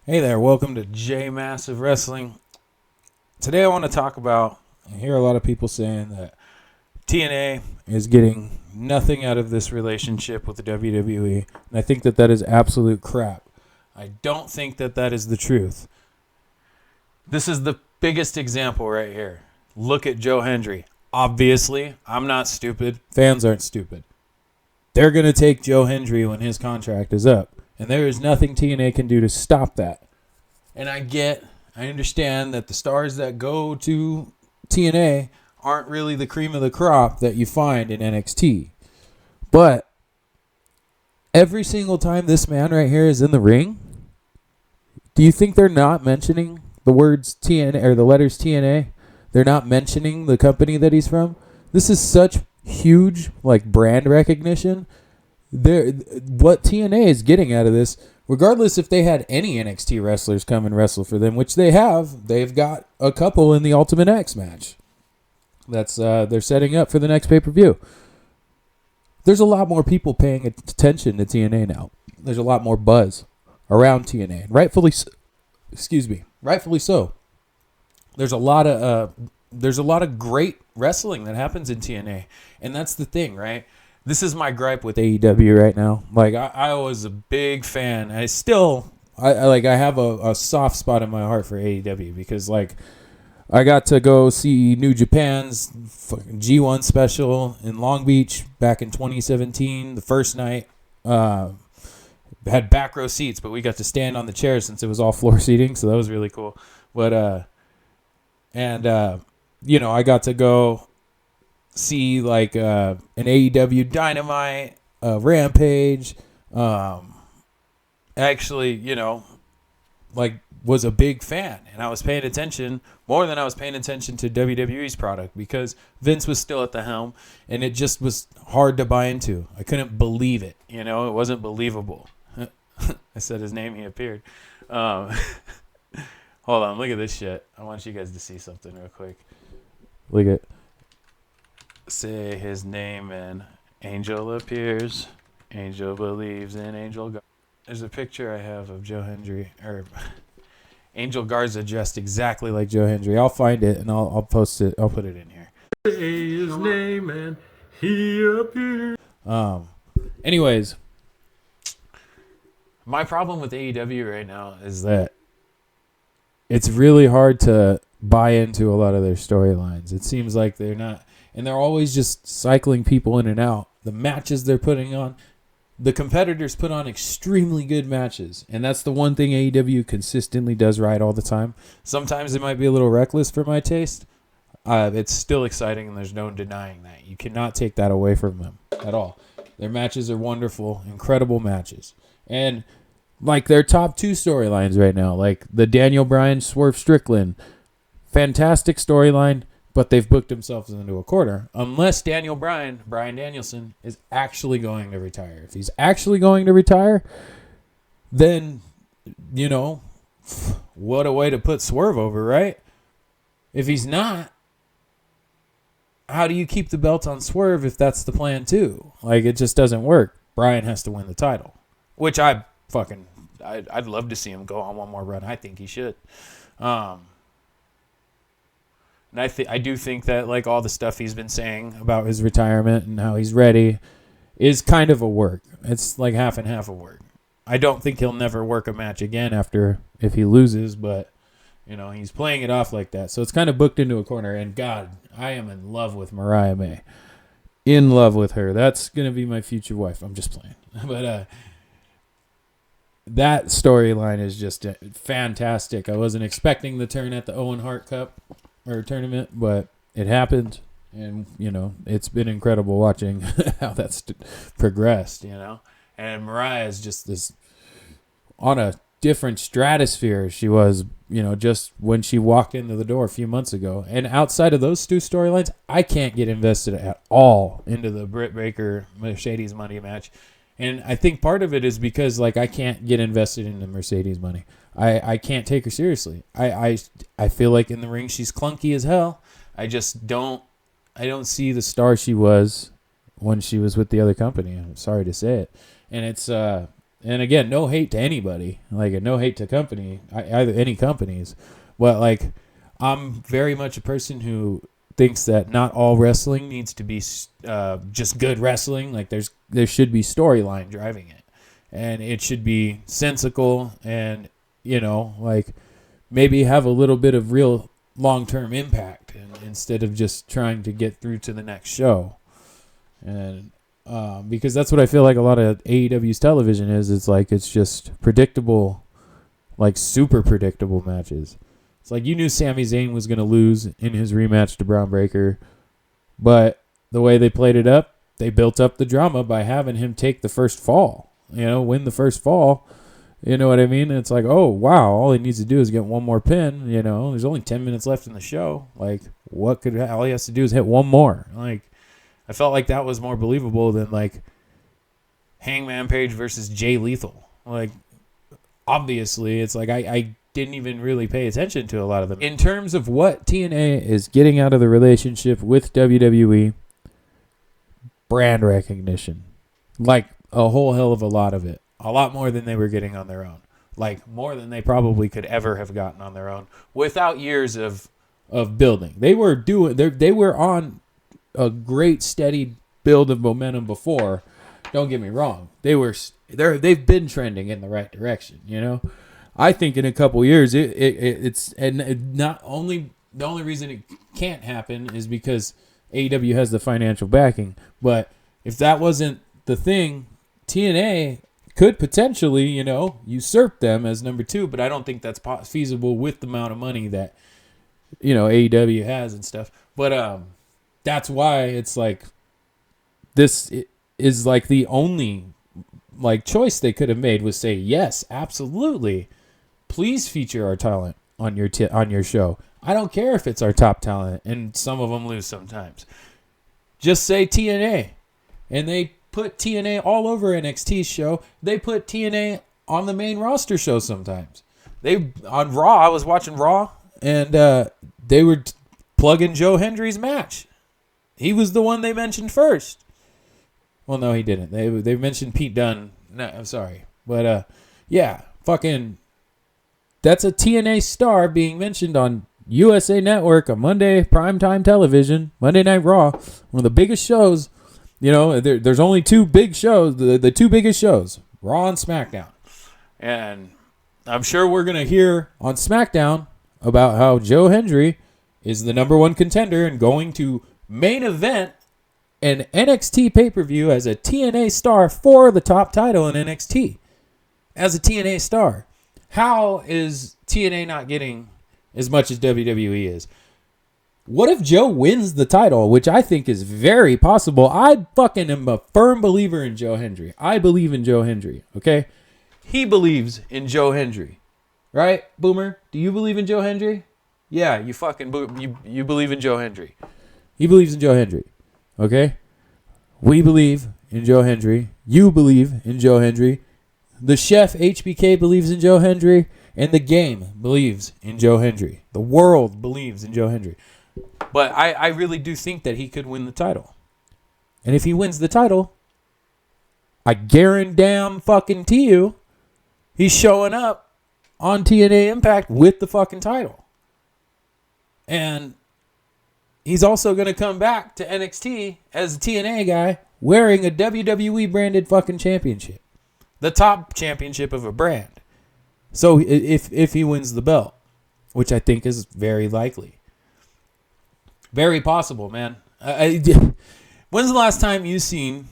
Hey there, welcome to J Massive Wrestling. Today I want to talk about, I hear a lot of people saying that TNA is getting nothing out of this relationship with the WWE, and I think that that is absolute crap. I don't think that that is the truth. This is the biggest example right here. Look at Joe Hendry. Obviously, I'm not stupid. Fans aren't stupid. They're going to take Joe Hendry when his contract is up. And there is nothing TNA can do to stop that. And I understand that the stars that go to TNA aren't really the cream of the crop that you find in NXT. But every single time this man right here is in the ring, do you think they're not mentioning the words TNA or the letters TNA? They're not mentioning the company that he's from? This is such huge brand recognition. What TNA is getting out of this, regardless if they had any NXT wrestlers come and wrestle for them, which they have, they've got a couple in the Ultimate X match. That's they're setting up for the next pay-per-view. There's a lot more people paying attention to TNA now. There's a lot more buzz around TNA, rightfully so. There's a lot of great wrestling that happens in TNA, and that's the thing, right? This is my gripe with AEW right now. I was a big fan. I have a soft spot in my heart for AEW because I got to go see New Japan's G1 special in Long Beach back in 2017. The first night had back row seats, but we got to stand on the chairs since it was all floor seating, so that was really cool. But I got to go see an AEW Dynamite, Rampage. Was a big fan, and I was paying attention more than I was paying attention to WWE's product because Vince was still at the helm, and it just was hard to buy into. I couldn't believe it. It wasn't believable. I said his name, he appeared. Hold on, look at this shit. I want you guys to see something real quick. Look at. Say his name and Angel appears. Angel believes in Angel. There's a picture I have of Joe Hendry or Angel Garza dressed exactly like Joe Hendry. I'll find it and I'll post it. I'll put it in here. Say his name and he appears. Anyways, my problem with AEW right now is that it's really hard to buy into a lot of their storylines. It seems like they're not. And they're always just cycling people in and out. The matches they're putting on, the competitors put on extremely good matches. And that's the one thing AEW consistently does right all the time. Sometimes it might be a little reckless for my taste. It's still exciting, and there's no denying that. You cannot take that away from them at all. Their matches are wonderful, incredible matches. And their top two storylines right now, the Daniel Bryan, Swerve Strickland, fantastic storyline. But they've booked themselves into a corner. Unless Brian Danielson, is actually going to retire. If he's actually going to retire, then, what a way to put Swerve over, right? If he's not, how do you keep the belt on Swerve if that's the plan too? It just doesn't work. Brian has to win the title. Which I'd love to see him go on one more run. I think he should. And I do think that all the stuff he's been saying about his retirement and how he's ready is kind of a work. It's half and half a work. I don't think he'll never work a match again if he loses, but he's playing it off like that. So it's kind of booked into a corner. And God, I am in love with Mariah May. In love with her. That's gonna be my future wife. I'm just playing, but that storyline is just fantastic. I wasn't expecting the turn at the Owen Hart Cup or tournament, but it happened, and it's been incredible watching how that's progressed. And Mariah is just this on a different stratosphere she was, just when she walked into the door a few months ago. And outside of those two storylines, I can't get invested at all into the Britt Baker Mercedes Money match. And I think part of it is because I can't get invested in the Mercedes Money. I can't take her seriously. I feel like in the ring she's clunky as hell. I don't see the star she was when she was with the other company. I'm sorry to say it. And it's And again, no hate to anybody, like no hate to either any companies, but like I'm very much a person who thinks that not all wrestling needs to be just good wrestling. Like there should be storyline driving it, and it should be sensical, and like maybe have a little bit of real long-term impact, instead of just trying to get through to the next show. And because that's what I feel like a lot of AEW's television is. It's just predictable, like super predictable matches. It's like you knew Sami Zayn was going to lose in his rematch to Braun Breaker, but the way they played it up, they built up the drama by having him take the first fall, win the first fall. You know what I mean? It's like, oh, wow, all he needs to do is get one more pin. There's only 10 minutes left in the show. Like, all he has to do is hit one more. Like, I felt like that was more believable than, like, Hangman Page versus Jay Lethal. Like, obviously, it's like I didn't even really pay attention to a lot of them. In terms of what TNA is getting out of the relationship with WWE, brand recognition. Like, a whole hell of a lot of it. A lot more than they were getting on their own. Like, more than they probably could ever have gotten on their own without years of building. They were on a great steady build of momentum before. Don't get me wrong. They've been trending in the right direction, I think in a couple years it's not only the only reason it can't happen is because AEW has the financial backing, but if that wasn't the thing, TNA could potentially, usurp them as number 2, but I don't think that's feasible with the amount of money that, AEW has and stuff. But that's why it's like this is like the only like choice they could have made was say, yes, absolutely, please feature our talent on your show. I don't care if it's our top talent, and some of them lose sometimes. Just say TNA, and they put TNA all over NXT's show. They put TNA on the main roster show sometimes. On Raw, I was watching Raw, and they were plugging Joe Hendry's match. He was the one they mentioned first. Well, no, he didn't. They mentioned Pete Dunne. No, I'm sorry. But, yeah, fucking, that's a TNA star being mentioned on USA Network on Monday, primetime television, Monday Night Raw, one of the biggest shows. There's only 2 big shows, the 2 biggest shows, Raw and SmackDown. And I'm sure we're going to hear on SmackDown about how Joe Hendry is the number 1 contender and going to main event an NXT pay-per-view as a TNA star for the top title in NXT. As a TNA star. How is TNA not getting as much as WWE is? What if Joe wins the title, which I think is very possible? I fucking am a firm believer in Joe Hendry. I believe in Joe Hendry, okay? He believes in Joe Hendry. Right, Boomer? Do you believe in Joe Hendry? Yeah, you fucking you believe in Joe Hendry. He believes in Joe Hendry, okay? We believe in Joe Hendry. You believe in Joe Hendry. The chef, HBK, believes in Joe Hendry. And the game believes in Joe Hendry. The world believes in Joe Hendry. But I really do think that he could win the title. And if he wins the title, I guarantee you, he's showing up on TNA Impact with the fucking title. And he's also going to come back to NXT as a TNA guy wearing a WWE branded fucking championship. The top championship of a brand. So if he wins the belt, which I think is very likely. Very possible, man. When's the last time you seen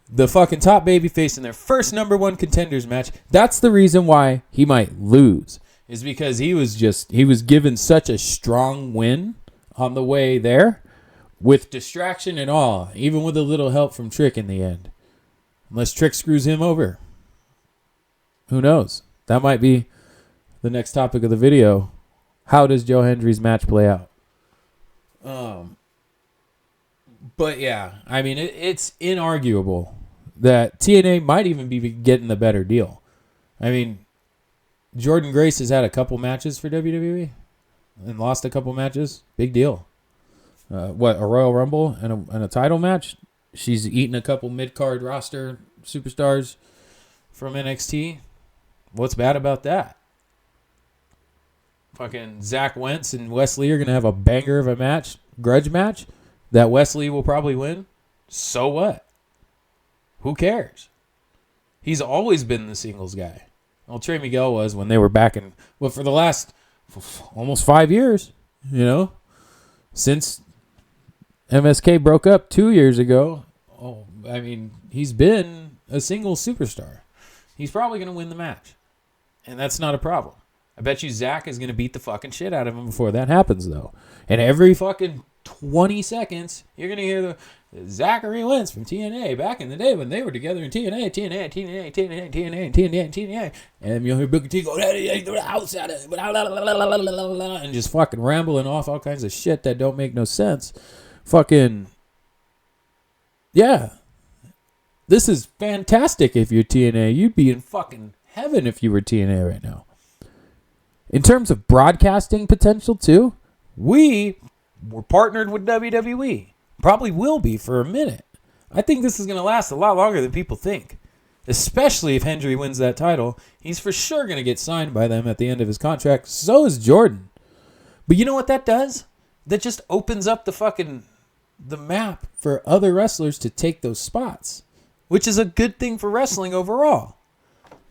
the fucking top babyface in their first number 1 contenders match? That's the reason why he might lose. Is because he was given such a strong win on the way there with distraction and all, even with a little help from Trick in the end. Unless Trick screws him over. Who knows? That might be the next topic of the video. How does Joe Hendry's match play out? But yeah, I mean, it's inarguable that TNA might even be getting the better deal. I mean, Jordan Grace has had a couple matches for WWE and lost a couple matches. Big deal. A Royal Rumble and a title match? She's eaten a couple mid-card roster superstars. from NXT. What's bad about that? Fucking Zach Wentz and Wesley are going to have a banger of a match, grudge match, that Wesley will probably win. So what? Who cares? He's always been the singles guy. Well, Trey Miguel was when they were back in, well, for the last almost 5 years, you know, since MSK broke up 2 years ago. Oh, I mean, he's been a singles superstar. He's probably going to win the match. And that's not a problem. I bet you Zach is going to beat the fucking shit out of him before that happens, though. And every fucking 20 seconds, you're going to hear the Zachary Wentz from TNA back in the day when they were together in TNA, and you'll hear Booker T go, and just fucking rambling off all kinds of shit that don't make no sense. Fucking, yeah. This is fantastic if you're TNA. You'd be in fucking heaven if you were TNA right now. In terms of broadcasting potential, too, we were partnered with WWE. Probably will be for a minute. I think this is going to last a lot longer than people think. Especially if Hendry wins that title. He's for sure going to get signed by them at the end of his contract. So is Jordan. But you know what that does? That just opens up the map for other wrestlers to take those spots. Which is a good thing for wrestling overall.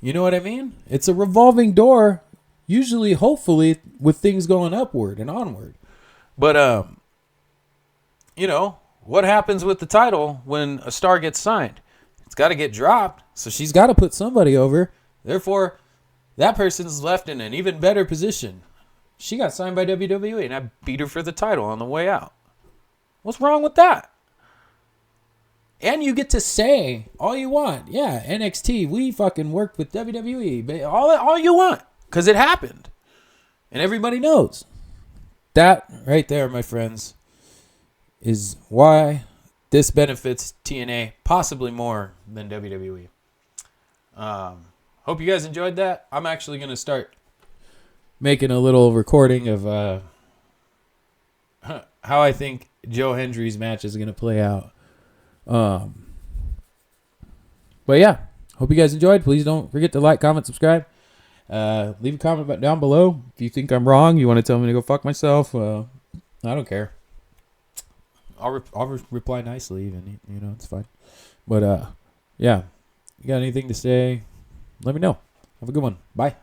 You know what I mean? It's a revolving door. Usually, hopefully, with things going upward and onward. But, you know, what happens with the title when a star gets signed? It's got to get dropped, so she's got to put somebody over. Therefore, that person's left in an even better position. She got signed by WWE, and I beat her for the title on the way out. What's wrong with that? And you get to say all you want. Yeah, NXT, we fucking worked with WWE. All you want. Because it happened. And everybody knows. That right there, my friends, is why this benefits TNA possibly more than WWE. Hope you guys enjoyed that. I'm actually going to start making a little recording of how I think Joe Hendry's match is going to play out. But yeah, hope you guys enjoyed. Please don't forget to like, comment, subscribe. Leave a comment down below. If you think I'm wrong, you want to tell me to go fuck myself, I don't care. I'll reply nicely even, you know, it's fine. But, yeah, you got anything to say, let me know. Have a good one. Bye.